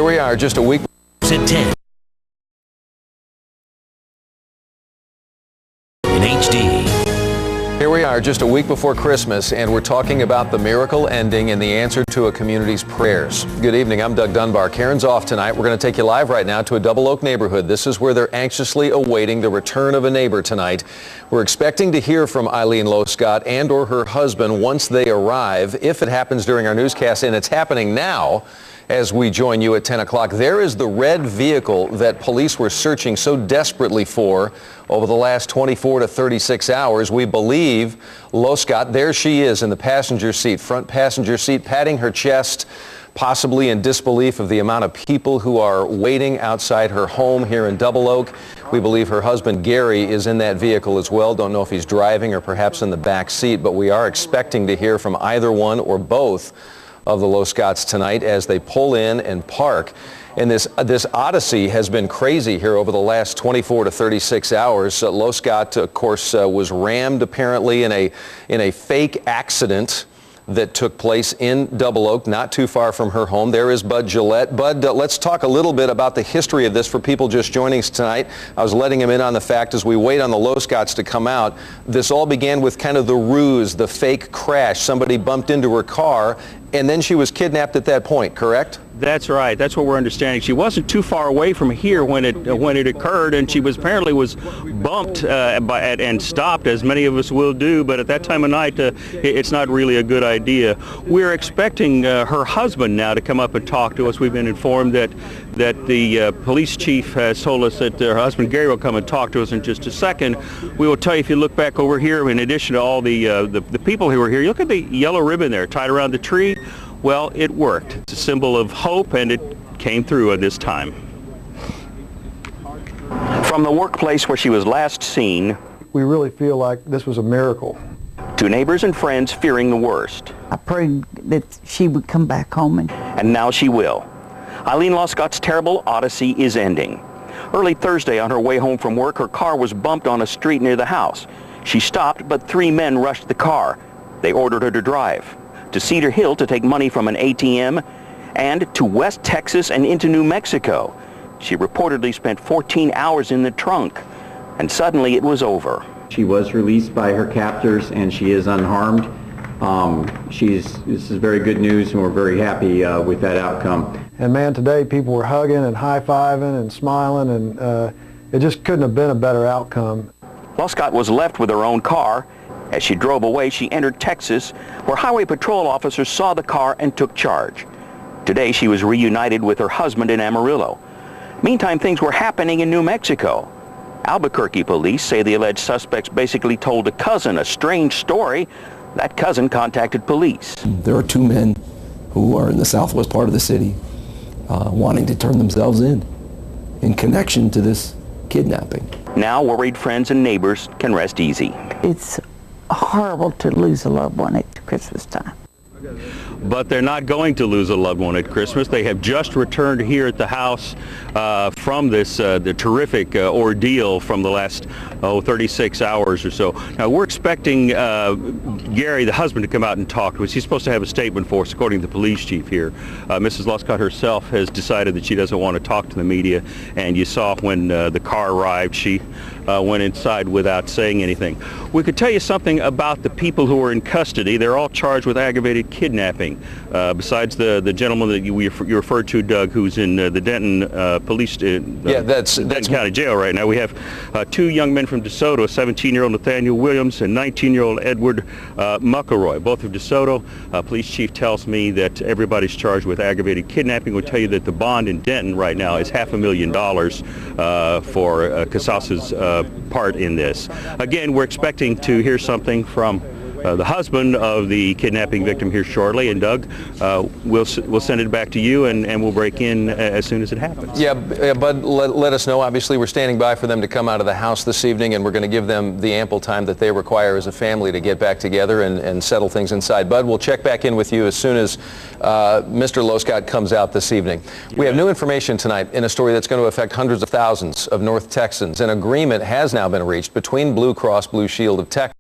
Here we are, just a week at 10 in HD. Here we are, just a week before Christmas, and we're talking about the miracle ending and the answer to a community's prayers. Good evening, I'm Doug Dunbar. Karen's off tonight. We're going to take you live right now to a Double Oak neighborhood. This is where they're anxiously awaiting the return of a neighbor tonight. We're expecting to hear from Eileen Loscott and or her husband once they arrive, if it happens during our newscast, and it's happening now. As we join you at 10 o'clock, there is the red vehicle that police were searching so desperately for over the last 24 to 36 hours. We believe Loscott, there she is in the passenger seat, front passenger seat, patting her chest, possibly in disbelief of the amount of people who are waiting outside her home here in Double Oak. We believe her husband Gary is in that vehicle as well. Don't know if he's driving or perhaps in the back seat, but we are expecting to hear from either one or both of the Loscotts tonight as they pull in and park. And this odyssey has been crazy here over the last 24 to 36 hours. Loscott, of course, was rammed apparently in a fake accident that took place in Double Oak, not too far from her home. There is Bud Gillette. Bud, let's talk a little bit about the history of this for people just joining us tonight. I was letting him in on the fact as we wait on the Loscotts to come out. This all began with kind of the ruse, the fake crash. Somebody bumped into her car, and then she was kidnapped at that point, correct? That's right. That's what we're understanding. She wasn't too far away from here when it occurred, and she was apparently bumped and stopped, as many of us will do. But at that time of night, it's not really a good idea. We're expecting her husband now to come up and talk to us. We've been informed that the police chief has told us that her husband Gary will come and talk to us in just a second. We will tell you, if you look back over here, in addition to all the people who are here, you look at the yellow ribbon there tied around the tree. Well, it worked. It's a symbol of hope, and it came through at this time. From the workplace where she was last seen, we really feel like this was a miracle. To neighbors and friends fearing the worst. I prayed that she would come back home. And now she will. Eileen Loscott's terrible odyssey is ending. Early Thursday, on her way home from work, her car was bumped on a street near the house. She stopped, but 3 men rushed the car. They ordered her to drive to Cedar Hill to take money from an ATM, and to West Texas and into New Mexico. She reportedly spent 14 hours in the trunk, and suddenly it was over. She was released by her captors, and she is unharmed. This is very good news, and we're very happy with that outcome. And man, today people were hugging and high-fiving and smiling, and it just couldn't have been a better outcome. Loscott was left with her own car. As she drove away, she entered Texas, where highway patrol officers saw the car and took charge. Today, she was reunited with her husband in Amarillo. Meantime, things were happening in New Mexico. Albuquerque police say the alleged suspects basically told a cousin a strange story. That cousin contacted police. There are 2 men who are in the southwest part of the city wanting to turn themselves in connection to this kidnapping. Now, worried friends and neighbors can rest easy. It's horrible to lose a loved one at Christmas time. But they're not going to lose a loved one at Christmas. They have just returned here at the house from this the terrific ordeal from the last 36 hours or so. Now, we're expecting Gary, the husband, to come out and talk to us. He's supposed to have a statement for us, according to the police chief here. Mrs. Loscott herself has decided that she doesn't want to talk to the media, and you saw when the car arrived, she went inside without saying anything. We could tell you something about the people who are in custody. They're all charged with aggravated kidnapping. Besides the gentleman that you referred to, Doug, who's in the Denton Denton County Jail right now, we have 2 young men from DeSoto, a 17-year-old Nathaniel Williams and 19-year-old Edward McElroy, both of DeSoto. Police chief tells me that everybody's charged with aggravated kidnapping. We'll tell you that the bond in Denton right now is $500,000 for Casas's part in this. Again, we're expecting to hear something from the husband of the kidnapping victim here shortly, and Doug, we'll send it back to you, and we'll break in as soon as it happens. Yeah, Bud, let us know. Obviously, we're standing by for them to come out of the house this evening, and we're going to give them the ample time that they require as a family to get back together and settle things inside. Bud, we'll check back in with you as soon as Mr. Loscott comes out this evening. We have new information tonight in a story that's going to affect hundreds of thousands of North Texans. An agreement has now been reached between Blue Cross Blue Shield of Texas